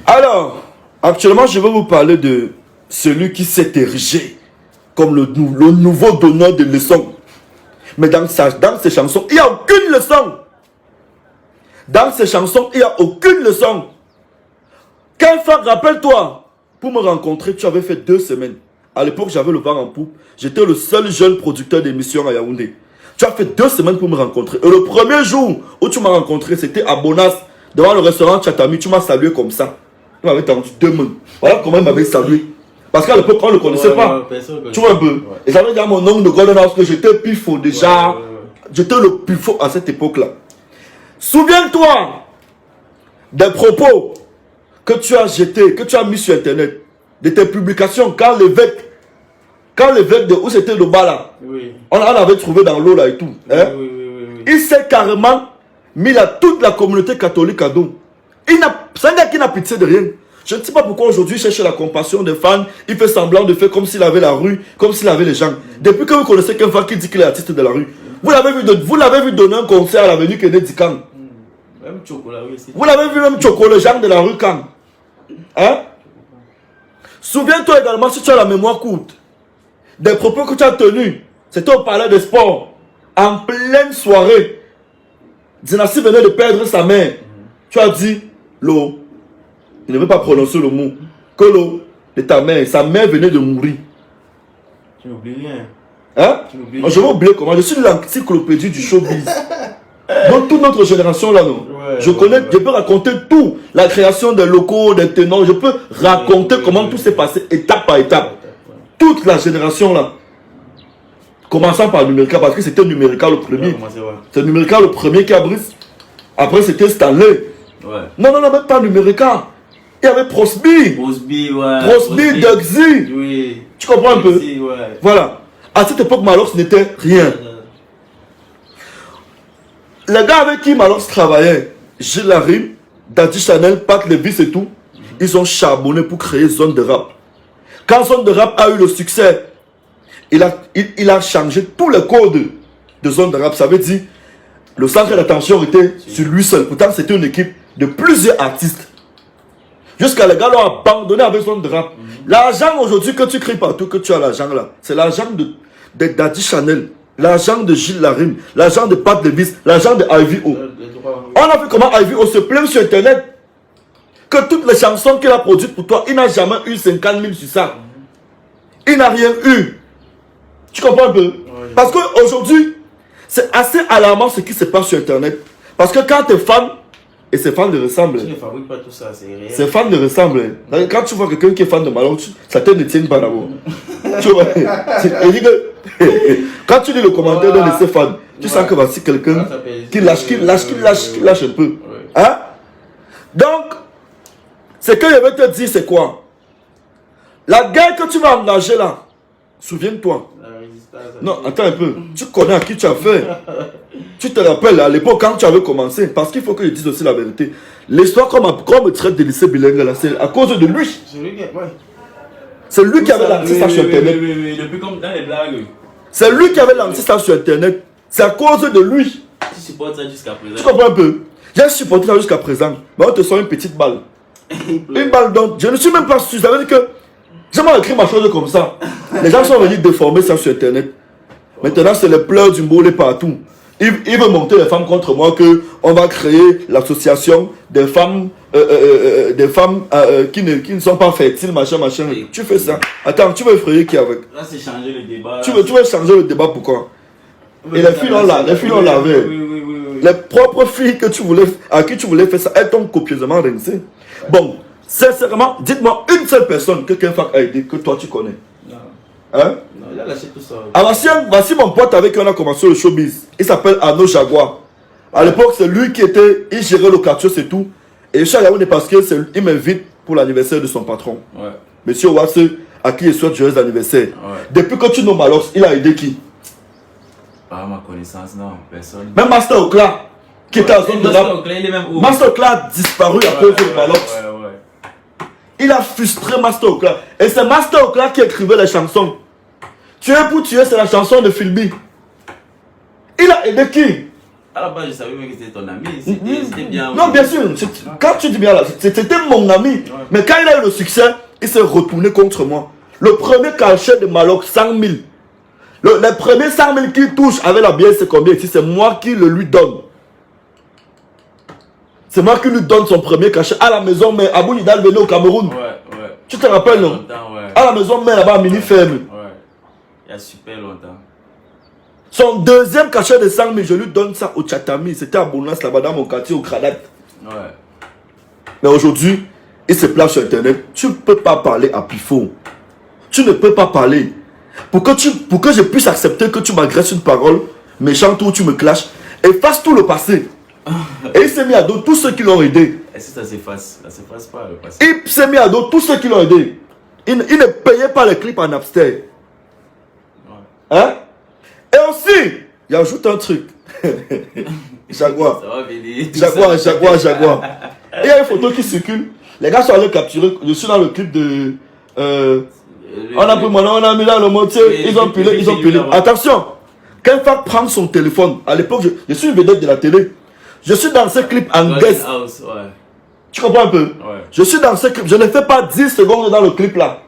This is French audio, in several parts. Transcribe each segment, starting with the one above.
Alors, actuellement, je vais vous parler de celui qui s'est érigé comme le nouveau donneur de leçons. Mais dans ses chansons, il n'y a aucune leçon. Dans ses chansons, il n'y a aucune leçon. Kenfa, rappelle-toi, pour me rencontrer, tu avais fait 2 semaines. À l'époque, j'avais le vent en poupe. J'étais le seul jeune producteur d'émissions à Yaoundé. Tu as fait 2 semaines pour me rencontrer. Et le premier jour où tu m'as rencontré, c'était à Bonas, devant le restaurant Chatami. Tu m'as salué comme ça. Il m'avait tendu 2 mains. Voilà comment il m'avait salué. Parce qu'à l'époque, on ne le connaissait pas. Tu vois un peu. Et j'avais dit à mon oncle de Golden House que j'étais pifo déjà. J'étais le pifo à cette époque-là. Souviens-toi des propos que tu as jetés, que tu as mis sur Internet, de tes publications, quand l'évêque de où c'était le bas là, on avait trouvé dans l'eau là et tout. Hein? Il s'est carrément mis toute la communauté catholique à dos. C'est un gars qui n'a pitié de rien. Je ne sais pas pourquoi aujourd'hui il cherche la compassion des fans, il fait semblant de faire comme s'il avait la rue, comme s'il avait les gens. Depuis que vous connaissez quelqu'un qui dit qu'il est artiste de la rue, vous l'avez vu donner un concert à l'avenue Kennedy Kang. Même Chocolat, oui. Vous l'avez vu même Chocolat, les gens de la rue Kang. Hein? Souviens-toi également, si tu as la mémoire courte, des propos que tu as tenus. C'était au palais des sports, en pleine soirée. Dynastie venait de perdre sa mère. Tu as dit, l'eau, il ne veut pas prononcer le mot, que l'eau de ta mère, sa mère venait de mourir. Tu n'oublies rien. Hein? Je vais oublier comment. Je suis l'encyclopédie du showbiz. Donc toute notre génération là, non. Je peux raconter tout. La création des locaux, des tenants. Je peux raconter comment tout s'est passé étape par étape. Toute la génération là. Commençant par Numérica, parce que c'était Numérica le premier. C'est Numérica le premier qui a brisé. Après c'était Stanley. Non, même pas Numérica. Il y avait Prosby, Dugsy. Oui. Tu comprends un peu? Voilà. À cette époque, Malox n'était rien. Les gars avec qui Malox travaillait, Gilles Larim, Daddy Chanel, Pat Levis et tout, ils ont charbonné pour créer Zone de Rap. Quand Zone de Rap a eu le succès, il a changé tous les codes de Zone de Rap. Ça veut dire, le centre d'attention était sur lui seul. Pourtant, c'était une équipe de plusieurs artistes. Jusqu'à les gars l'ont abandonné avec Zone de Rap. L'argent aujourd'hui que tu cries partout, que tu as l'argent là, c'est l'argent de Daddy Chanel, l'argent de Gilles Larim, l'argent de Pat Levis, l'argent de Ivy O. On a vu comment Ivy O se plaint sur Internet que toutes les chansons qu'il a produites pour toi, il n'a jamais eu 50 000 sur ça. Il n'a rien eu. Tu comprends un peu? Parce qu'aujourd'hui, c'est assez alarmant ce qui se passe sur Internet. Parce que quand tu es fan, et ces fans ne ressemblent. Tu ne fabriques pas tout ça, c'est réel. Ces fans ne ressemblent. Quand tu vois quelqu'un qui est fan de Malon, ça te ne tient pas d'abord. Tu vois? Quand tu lis le commentaire d'un de ces fans, tu sens que voici quelqu'un qui lâche un peu. Hein? Donc, ce que je veux te dire, c'est quoi? La guerre que tu vas engager là, souviens-toi. Non, attends un peu. Tu connais à qui tu as fait. Tu te rappelles à l'époque quand tu avais commencé. Parce qu'il faut que je dise aussi la vérité. L'histoire qu'on me traite de lycée bilingue là, c'est à cause de lui. C'est lui qui avait lancé ça sur Internet. Depuis comme dans les blagues. C'est lui qui avait lancé ça sur Internet. C'est à cause de lui. Tu supportes ça jusqu'à présent. Tu comprends un peu? J'ai supporté ça jusqu'à présent. Mais on te sort une petite balle. Une balle donc. Je ne suis même pas sûr. Ça veut dire que j'ai mal écrit ma chose comme ça. Les gens sont venus déformer ça sur Internet. Maintenant, c'est les pleurs du mbolé partout. Il veut monter les femmes contre moi qu'on va créer l'association des femmes, qui ne sont pas fertiles, machin. Oui. Tu fais ça. Attends, tu veux effrayer qui avec? Là, c'est changer le débat. Tu veux changer le débat, pourquoi? Et les filles l'ont lavé. Les propres filles à qui tu voulais faire ça, elles t'ont copieusement rincé. Bon, sincèrement, dites-moi une seule personne que Kenfa a aidé, que toi tu connais. Hein? Non, il a lâché tout ça. Alors, voici mon pote avec qui on a commencé le showbiz. Il s'appelle Arnaud Jaguar. À l'époque, c'est lui il gérait le quartier, c'est tout. Et je suis à Yaoundé parce qu'il m'invite pour l'anniversaire de son patron. Monsieur Wasse, à qui il souhaite joyeux anniversaire. Depuis que tu nommes Malox, il a aidé qui? Pas à ma connaissance, non, personne. Même Master Okla, qui était à zone de rap. Master Okla a disparu à cause de Malox. Il a frustré Master Okla. Et c'est Master Okla qui écrivait les chansons. Tuer pour tuer, c'est la chanson de Philby. Il a aidé qui? À la base, je savais même que c'était ton ami. C'était bien. Non, bien sûr. Quand tu dis bien là, c'était mon ami. Ouais. Mais quand il a eu le succès, il s'est retourné contre moi. Le premier cachet de Maloc, 100 000. Les premiers 100 000 qu'il touche avec la bière, c'est combien ici? C'est moi qui le lui donne. C'est moi qui lui donne son premier cachet à la maison, mais Abou Nidal venait au Cameroun. Ouais. Tu te rappelles, non? Ouais. À la maison, mais là-bas, à Mini-Ferme. Ouais. Il y a super longtemps. Son deuxième cachet de 100 000, je lui donne ça au Tchatami. C'était à Bounas, là-bas, dans mon quartier, au Kradat. Ouais. Mais aujourd'hui, il se place sur Internet. Tu ne peux pas parler à Pifo. Tu ne peux pas parler. Pour que je puisse accepter que tu m'agresses une parole méchante ou tu me clashes, efface tout le passé. Et il s'est mis à dos tous ceux qui l'ont aidé. Est-ce que ça s'efface? Ça s'efface pas le passé. Il s'est mis à dos tous ceux qui l'ont aidé. Il ne payait pas les clips en Napster. Ouais. Hein? Et aussi, il ajoute un truc. Jaguar. Ça va venir. Jaguar. Il y a une photo qui circule. Les gars sont allés capturer. Je suis dans le clip de... on a pris mon nom, on a mis là le moitié. Ils ont pilé. Attention. Kenfak prend son téléphone. À l'époque, je suis une vedette de la télé. Je suis dans ce clip en guest. Ouais. Tu comprends un peu? Ouais. Je suis dans ce clip. Je ne fais pas 10 secondes dans le clip là.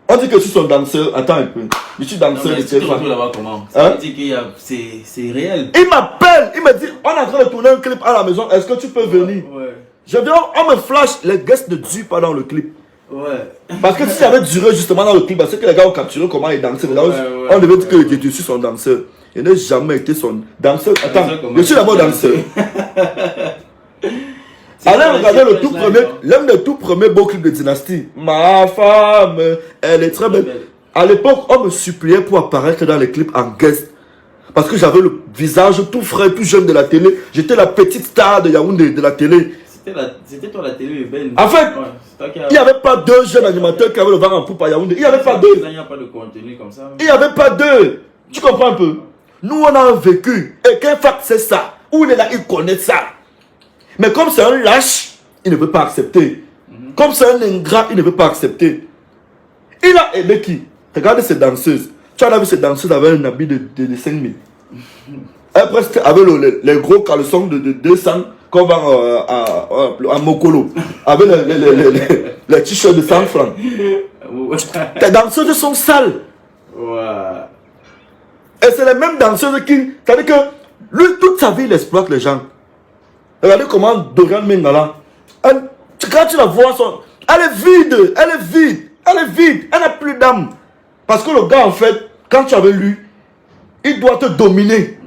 On dit que je suis son danseur. Attends un peu. Je suis danseur. Tu te retrouves là-bas comment? Ça veut dire que c'est réel. Il m'appelle. Il me dit, on est en train de tourner un clip à la maison. Est-ce que tu peux venir? Ouais. Je viens, on me flash. Les guests ne durent pas dans le clip. Ouais. Parce que si ça avait duré justement dans le clip, parce que les gars ont capturé comment il dansait. On devait dire que je suis son danseur. Je n'ai jamais été son danseur. Attends, je suis d'abord danseur. Allez regarder le tout premier, l'un des tout premiers beaux clips de Dynastie. Ma femme, elle est très belle. À l'époque, on me suppliait pour apparaître dans les clips en guest. Parce que j'avais le visage tout frais, tout jeune de la télé. J'étais la petite star de Yaoundé, de la télé. C'était toi la télé urbaine. En fait, il n'y avait pas deux jeunes animateurs qui avaient le vent en poupe à Yaoundé. Il n'y avait pas deux. Il n'y a pas de contenu comme ça. Il n'y avait pas deux. Tu comprends un peu? Nous, on a vécu. Et qu'un fact, c'est ça. Où il est là, il connaît ça. Mais comme c'est un lâche, il ne veut pas accepter. Comme c'est un ingrat, il ne veut pas accepter. Il a aidé qui? Regardez ces danseuses. Tu as vu ces danseuses avec un habit de 5 000. Elle presque avec les gros caleçons de 200 qu'on vend à Mokolo. Avec les t-shirts de 100 francs. Tes danseuses sont sales. Ouais. Et c'est les mêmes danseuses qui... C'est-à-dire que lui, toute sa vie, il exploite les gens. Regardez comment Dorian Mengala... Quand tu la vois, elle est vide. Elle n'a plus d'âme. Parce que le gars, en fait, quand tu es avec lui, il doit te dominer.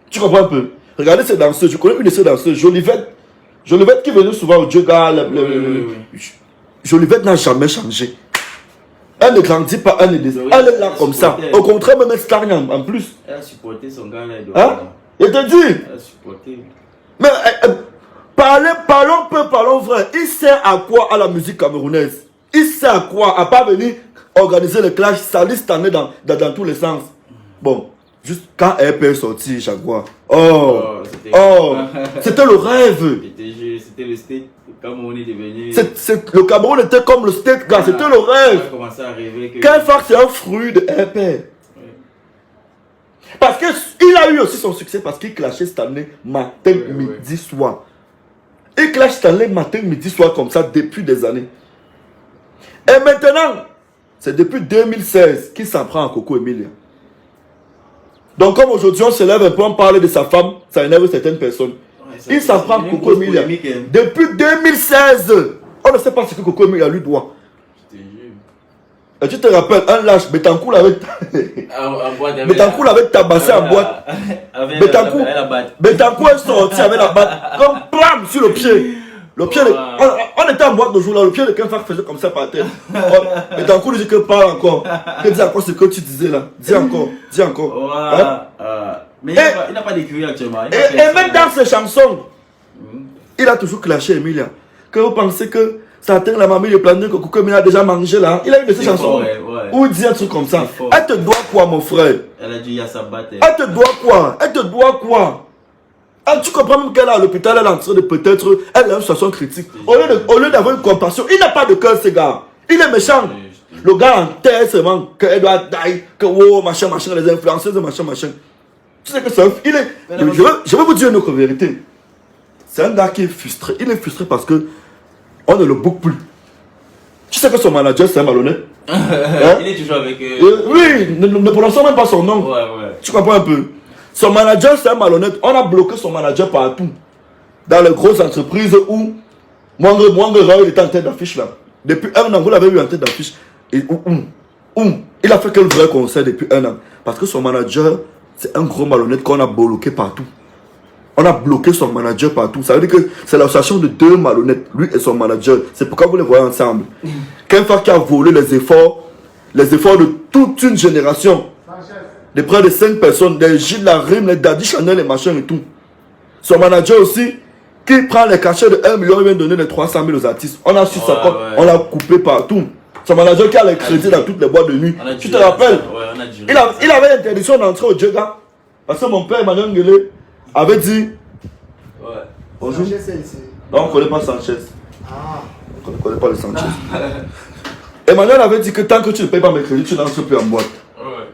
Tu comprends un peu? Regardez ces danseuses. Je connais une de ces danseuses, Jolivette. Jolivette qui venait souvent au Djoga. Jolivette n'a jamais changé. Elle ne grandit pas, elle est là comme ça. Au contraire, même elle stagne en plus. Elle a supporté son gars là. Hein? Je te dis. Elle a supporté. Mais parlons peu, parlons vrai. Il sert à quoi à la musique camerounaise? Il sert à quoi? À pas venir organiser le clash, salir cette année dans tous les sens. Bon, juste quand RP est sorti, Jaguar. C'était le rêve. C'était le state. Cameroun est devenu... Le Cameroun était comme le state, gars. C'était le rêve. On a commencé à rêver que... Quel fact, c'est un fruit de RP. Oui. Parce qu'il a eu aussi son succès parce qu'il clashait cette année matin, midi, soir. Il clash cette année matin, midi, soir comme ça depuis des années. Et maintenant, c'est depuis 2016 qu'il s'en prend à Coco Emilia. Donc comme aujourd'hui on se lève un peu, on parle de sa femme, ça énerve certaines personnes. Il s'en prend à Coco Emilia. Depuis 2016, on ne sait pas ce que Coco Emilia lui doit. Et tu te rappelles, un lâche, Betancourt avait tabassé en boîte. Betancourt est sorti avec la batte, comme plam sur le pied. Le pied on était en boîte de jour là, le pied de Kenfak faisait comme ça par terre. Betancourt lui dit que parle encore. Que dis encore ce que tu disais là. Dis encore. Mais il n'a pas d'écurie actuellement. Et même dans ses chansons, il a toujours clashé Emilia. Que vous pensez que ça atteint la mamie de planète que Coco Emilia a déjà mangé là? Il a eu de ces chansons où il dit un truc comme ça. Elle te doit quoi, mon frère? Elle a dit à sa batte. Elle te doit quoi? Ah, tu comprends même qu'elle est à l'hôpital, elle est en train de peut-être... Elle a une situation critique. Au lieu d'avoir une compassion, il n'a pas de cœur, ce gars. Il est méchant. Le gars en tête seulement qu'elle doit tailler, que oh, machin, les influenceuses, machin. Tu sais que c'est un... Je vais vous dire une autre vérité. C'est un gars qui est frustré. Il est frustré parce que on ne le boucle plus. Tu sais que son manager, c'est un malhonnête. Hein? Il est toujours avec... Oui, ne prononçons même pas son nom. Ouais, ouais. Tu comprends un peu? Son manager, c'est un malhonnête. On a bloqué son manager partout. Dans les grosses entreprises où Mwanga il était en tête d'affiche là. Depuis un an, vous l'avez vu en tête d'affiche. Il a fait quel vrai conseil depuis un an? Parce que son manager, c'est un gros malhonnête qu'on a bloqué partout. On a bloqué son manager partout. Ça veut dire que c'est l'association de deux malhonnêtes, lui et son manager. C'est pourquoi vous les voyez ensemble. Quelqu'un qui a volé les efforts de toute une génération. De près de 5 personnes, des Gilles Larim, les Daddy Chanel, les machins et tout. Son manager aussi, qui prend les cachets de 1 million, il vient donner les 300 000 aux artistes. On a su ça, on l'a coupé partout. Son manager qui a les crédits dans toutes les boîtes de nuit. Tu te rappelles? Il avait l'interdiction d'entrer au Djega. Parce que mon père, Emmanuel Nguele, avait dit... Ouais. Bonjour. Sanchez, c'est ici. Non, on ne connaît pas Sanchez. Ah. On ne connaît pas le Sanchez. Emmanuel avait dit que tant que tu ne payes pas mes crédits, tu n'entres plus en boîte. Ouais.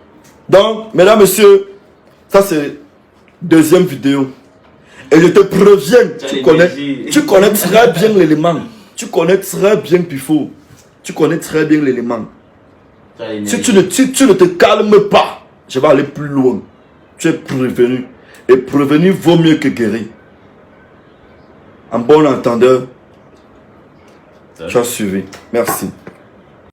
Donc, mesdames, messieurs, ça c'est deuxième vidéo. Et je te préviens, tu connais très bien l'élément. Tu connais très bien Pifo. Tu connais très bien l'élément. Si tu ne te calmes pas, je vais aller plus loin. Tu es prévenu. Et prévenir vaut mieux que guérir. En bon entendeur, tu as suivi. Merci.